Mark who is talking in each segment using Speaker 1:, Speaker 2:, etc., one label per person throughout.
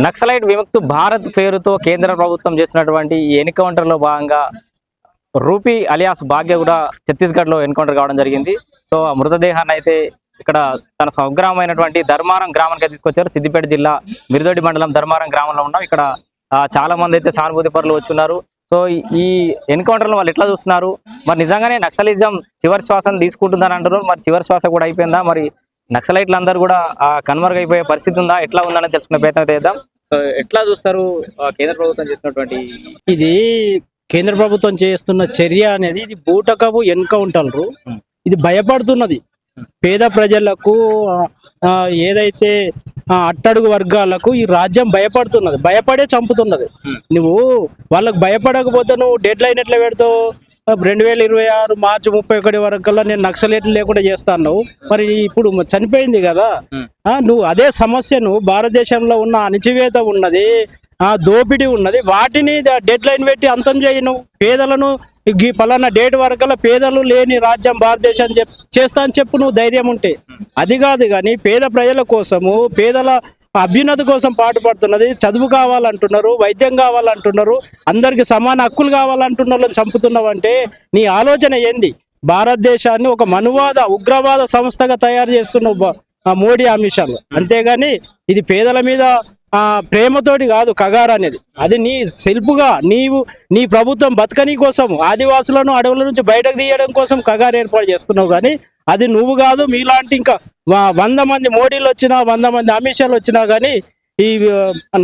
Speaker 1: నక్సలైట్ విముక్తు భారత్ పేరుతో కేంద్ర ప్రభుత్వం చేస్తున్నటువంటి ఈ ఎన్కౌంటర్ లో భాగంగా రూపీ అలియాస్ భాగ్య కూడా ఛత్తీస్గఢ్ లో ఎన్కౌంటర్ కావడం జరిగింది. సో ఆ మృతదేహాన్ని అయితే ఇక్కడ తన స్వగ్రామైనటువంటి ధర్మారం గ్రామానికి తీసుకొచ్చారు. సిద్దిపేట జిల్లా మిరుదొడ్డి మండలం ధర్మారం గ్రామంలో ఉన్నాం. ఇక్కడ చాలా మంది అయితే సానుభూతి పరులు వచ్చున్నారు. సో ఈ ఎన్కౌంటర్ లో వాళ్ళు ఎట్లా చూస్తున్నారు, మరి నిజంగానే నక్సలిజం చివరి శ్వాసను తీసుకుంటుందని అంటున్నారు. మరి చివరి శ్వాస కూడా అయిపోయిందా, మరి నక్సలైట్లు అందరూ కూడా కనుమరుగైపోయే పరిస్థితి ఉందా, ఎట్లా ఉందని తెలుసుకునే ప్రయత్నం చేద్దాం. ఎట్లా చూస్తారు కేంద్ర ప్రభుత్వం చేస్తున్నటువంటి
Speaker 2: ఇది కేంద్ర ప్రభుత్వం చేస్తున్న చర్య అనేది ఇది బూటకపు ఎన్కౌంటర్. ఇది భయపడుతున్నది పేద ప్రజలకు, ఏదైతే అట్టడుగు వర్గాలకు ఈ రాజ్యం భయపడుతున్నది, భయపడే చంపుతున్నది. నువ్వు వాళ్ళకు భయపడకపోతే నువ్వు డెడ్ లైన్ ఎట్లా పెడతావు? 2026 మార్చి 31 వరకల్లా నేను నక్సలేట్లు లేకుండా చేస్తాను. మరి ఇప్పుడు చనిపోయింది కదా, నువ్వు అదే సమస్యను భారతదేశంలో ఉన్న అణచివేత ఉన్నది, దోపిడీ ఉన్నది, వాటిని డెడ్ లైన్ పెట్టి అంతం చేయను. పేదలను పలానా డేట్ వరకల్లా పేదలు లేని రాజ్యం భారతదేశం చేస్తా అని చెప్పు నువ్వు ధైర్యం ఉంటే. అది కాదు కానీ పేద ప్రజల కోసము, పేదల అభ్యున్నతి కోసం పాటుపడుతున్నది. చదువు కావాలంటున్నారు, వైద్యం కావాలంటున్నారు, అందరికి సమాన హక్కులు కావాలంటున్నారు, చంపుతున్నావంటే నీ ఆలోచన ఏంది? భారతదేశాన్ని ఒక మనువాద ఉగ్రవాద సంస్థగా తయారు చేస్తున్న మోడీ అమిత్ షాలు. అంతేగాని ఇది పేదల మీద ప్రేమతోటి కాదు కగారు అనేది. అది నీ సెల్ఫ్గా నీ ప్రభుత్వం బతకనీ కోసం, ఆదివాసులను అడవుల నుంచి బయటకు తీయడం కోసం కగారు ఏర్పాటు చేస్తున్నావు. కానీ అది నువ్వు కాదు, మీలాంటి ఇంకా 100 మంది మోడీలు వచ్చినా, 100 మంది అమిత్ షాలు వచ్చినా కానీ ఈ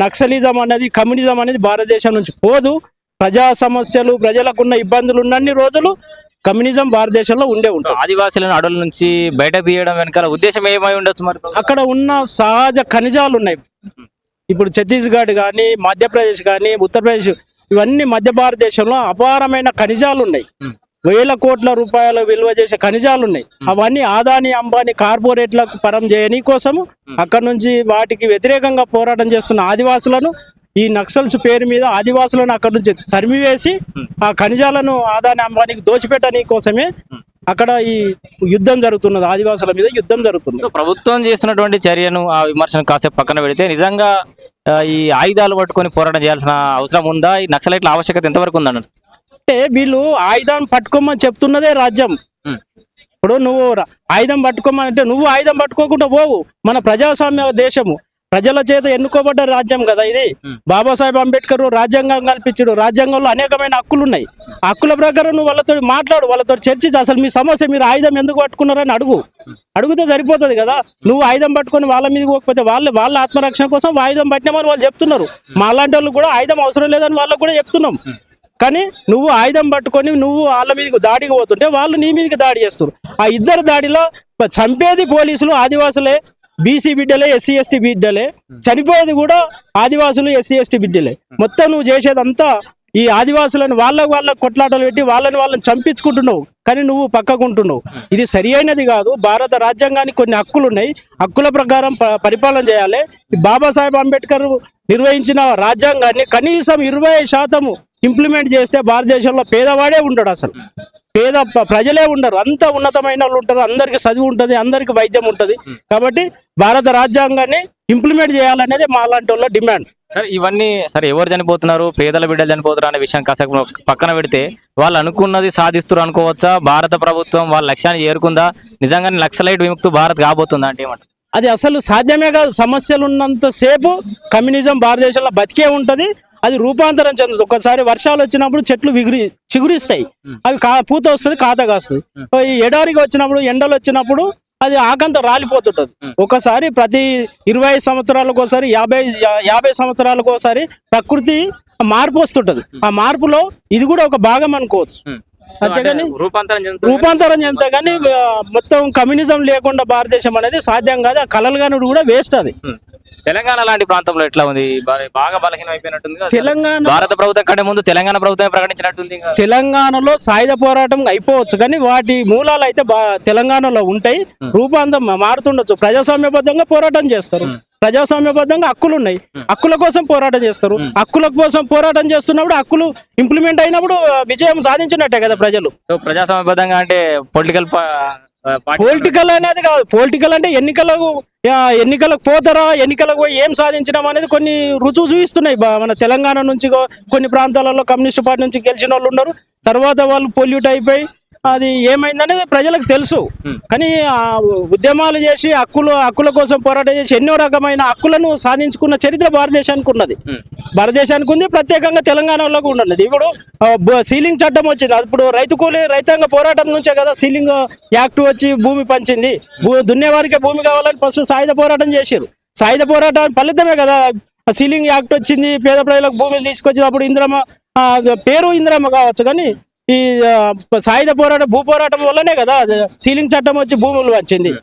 Speaker 2: నక్సలిజం అనేది, కమ్యూనిజం అనేది భారతదేశం నుంచి పోదు. ప్రజా సమస్యలు, ప్రజలకున్న ఇబ్బందులు ఉన్నన్ని రోజులు కమ్యూనిజం భారతదేశంలో ఉండే ఉంటుంది.
Speaker 1: ఆదివాసులను అడవుల నుంచి బయటకు తీయడం వెనకాల ఉద్దేశం ఏమై ఉండొచ్చు? మరి
Speaker 2: అక్కడ ఉన్న సహజ ఖనిజాలు ఉన్నాయి. ఇప్పుడు ఛత్తీస్గఢ్ కానీ, మధ్యప్రదేశ్ కానీ, ఉత్తరప్రదేశ్, ఇవన్నీ మధ్య భారతదేశంలో అపారమైన ఖనిజాలు ఉన్నాయి. 1000 కోట్ల రూపాయల విలువ చేసే ఖనిజాలు ఉన్నాయి. అవన్నీ ఆదాని అంబానీ కార్పొరేట్లకు పరం చేయని కోసము అక్కడ నుంచి వాటికి వ్యతిరేకంగా పోరాటం చేస్తున్న ఆదివాసులను, ఈ నక్సల్స్ పేరు మీద ఆదివాసులను అక్కడ నుంచి తరిమివేసి ఆ ఖనిజాలను ఆదాని అంబానీకి దోచిపెట్టని కోసమే అక్కడ ఈ యుద్ధం జరుగుతున్నది, ఆదివాసుల మీద యుద్ధం జరుగుతుంది.
Speaker 1: సో ప్రభుత్వం చేస్తున్నటువంటి చర్యను, ఆ విమర్శను కాసేపు పక్కన పెడితే నిజంగా ఈ ఆయుధాలు పట్టుకొని పోరాటం చేయాల్సిన అవసరం ఉందా? ఈ నక్సలైట్ల ఆవశ్యకత ఎంతవరకు ఉందన్నట్టు?
Speaker 2: అంటే వీళ్ళు ఆయుధం పట్టుకోమని చెప్తున్నదే రాజ్యం. ఇప్పుడు నువ్వు ఆయుధం పట్టుకోమని అంటే నువ్వు ఆయుధం పట్టుకోకుండా పోవు. మన ప్రజాస్వామ్య దేశము, ప్రజల చేత ఎన్నుకోబడ్డ రాజ్యం కదా ఇది. బాబాసాహెబ్ అంబేద్కర్ రాజ్యాంగం కల్పించాడు. రాజ్యాంగంలో అనేకమైన హక్కులు ఉన్నాయి. హక్కుల ప్రకారం నువ్వు వాళ్ళతో మాట్లాడు, వాళ్ళతో చర్చించి అసలు మీ సమస్య, మీరు ఆయుధం ఎందుకు పట్టుకున్నారని అడిగితే సరిపోతుంది కదా. నువ్వు ఆయుధం పట్టుకొని వాళ్ళ మీదకి పోకపోతే వాళ్ళ ఆత్మరక్షణ కోసం ఆయుధం పట్టినామని వాళ్ళు చెప్తున్నారు. మా అలాంటి వాళ్ళు కూడా ఆయుధం అవసరం లేదని వాళ్ళకు కూడా చెప్తున్నాం. కానీ నువ్వు ఆయుధం పట్టుకొని నువ్వు వాళ్ళ మీదకి దాడికి పోతుంటే వాళ్ళు నీ మీదకి దాడి చేస్తారు. ఆ ఇద్దరు దాడిలో చంపేది పోలీసులు ఆదివాసులే, బీసీ బిడ్డలే, ఎస్సీ ఎస్టీ బిడ్డలే, చనిపోయేది కూడా ఆదివాసులు, ఎస్సీ ఎస్టీ బిడ్డలే. మొత్తం నువ్వు చేసేదంతా ఈ ఆదివాసులను వాళ్ళ కొట్లాటలు పెట్టి వాళ్ళని చంపించుకుంటున్నావు. కానీ నువ్వు పక్కకుంటున్నావు. ఇది సరి అయినది కాదు. భారత రాజ్యాంగానికి కొన్ని హక్కులు ఉన్నాయి. హక్కుల ప్రకారం పరిపాలన చేయాలి. బాబాసాహెబ్ అంబేద్కర్ నిర్వహించిన రాజ్యాంగాన్ని కనీసం 20% ఇంప్లిమెంట్ చేస్తే భారతదేశంలో పేదవాడే ఉండడు, అసలు పేద ప్రజలే ఉండరు. అంత ఉన్నతమైన వాళ్ళు ఉంటారు, అందరికి చదువు ఉంటుంది, అందరికి వైద్యం ఉంటుంది. కాబట్టి భారత రాజ్యాంగాన్ని ఇంప్లిమెంట్ చేయాలనేది మా లాంటి వాళ్ళ డిమాండ్.
Speaker 1: సరే ఇవన్నీ సరే, ఎవరు చనిపోతున్నారు, పేదల బిడ్డలు చనిపోతున్నారు అనే విషయం కాసేపు పక్కన పెడితే వాళ్ళు అనుకున్నది సాధిస్తారు అనుకోవచ్చా? భారత ప్రభుత్వం వాళ్ళ లక్ష్యాన్ని చేరుకుందా? నిజంగానే నక్సలైట్ విముక్తు భారత్ కాబోతుందా అంటే ఏమంటారు?
Speaker 2: అది అసలు సాధ్యమే కాదు. సమస్యలు ఉన్నంత సేపు కమ్యూనిజం భారతదేశంలో బతికే ఉంటది. అది రూపాంతరం చెందుతుంది. ఒకసారి వర్షాలు వచ్చినప్పుడు చెట్లు చిగురిస్తాయి, అవి పూత వస్తుంది, కాత కాస్తుంది. ఈ ఎడారికి వచ్చినప్పుడు, ఎండలు వచ్చినప్పుడు అది ఆకంత రాలిపోతుంటది. ఒకసారి ప్రతి 20 సంవత్సరాలకు ఒకసారి, 50 సంవత్సరాలకు ఒకసారి ప్రకృతి మార్పు వస్తుంటది. ఆ మార్పులో ఇది కూడా ఒక భాగం అనుకోవచ్చు. అంతేగాని రూపాంతరం చెందితే కానీ మొత్తం కమ్యూనిజం లేకుండా భారతదేశం అనేది సాధ్యం కాదు. ఆ కలలుగానుడు కూడా వేస్ట్. అది
Speaker 1: తెలంగాణ లాంటి ప్రాంతంలో ఎట్లా ఉంది? బాగా బలహీనం అయిపోయినట్టుంది.
Speaker 2: తెలంగాణ
Speaker 1: భారత ప్రభుత్వం కంటే ముందు తెలంగాణ ప్రభుత్వం ప్రకటించినట్టుంది.
Speaker 2: తెలంగాణలో సాయుధ పోరాటం అయిపోవచ్చు, కానీ వాటి మూలాలు అయితే తెలంగాణలో ఉంటాయి. రూపాంతరం మారుతుండొచ్చు. ప్రజాస్వామ్యబద్ధంగా పోరాటం చేస్తారు. ప్రజాస్వామ్యబద్ధంగా హక్కులు ఉన్నాయి, హక్కుల కోసం పోరాటం చేస్తారు. హక్కుల కోసం పోరాటం చేస్తున్నప్పుడు హక్కులు ఇంప్లిమెంట్ అయినప్పుడు విజయం సాధించినట్టే కదా ప్రజలు.
Speaker 1: ప్రజాస్వామ్యబద్ధంగా అంటే పొలిటికల్
Speaker 2: పొలిటికల్ అనేది కాదు. పొలిటికల్ అంటే ఎన్నికలకు పోతారా, ఎన్నికలకు పోయి ఏం సాధించడం అనేది కొన్ని రుజువు చూపిస్తున్నాయి. మన తెలంగాణ నుంచి కొన్ని ప్రాంతాలలో కమ్యూనిస్ట్ పార్టీ నుంచి గెలిచిన వాళ్ళు ఉన్నారు. తర్వాత వాళ్ళు పొల్యూట్ అయిపోయి అది ఏమైందనేది ప్రజలకు తెలుసు. కానీ ఉద్యమాలు చేసి హక్కుల కోసం పోరాటం చేసి ఎన్నో రకమైన హక్కులను సాధించుకున్న చరిత్ర భారతదేశానికి ఉన్నది. భారతదేశానికి ఉంది, ప్రత్యేకంగా తెలంగాణలో కూడా ఉన్నది. ఇప్పుడు సీలింగ్ చట్టం వచ్చింది. ఇప్పుడు రైతాంగ పోరాటం నుంచే కదా సీలింగ్ యాక్ట్ వచ్చి భూమి పంచింది. దున్నేవారికే భూమి కావాలని ఫస్ట్ సాయుధ పోరాటం చేశారు. సాయుధ పోరాటం ఫలితమే కదా సీలింగ్ యాక్ట్ వచ్చింది. పేద ప్రజలకు భూమిని తీసుకొచ్చింది. అప్పుడు ఇందిరమ్మ పేరు ఇందిరమ్మ కావచ్చు, కానీ ఈ సాయుధ పోరాటం భూ పోరాటం వల్లనే కదా సీలింగ్ చట్టం వచ్చి భూములు వచ్చింది.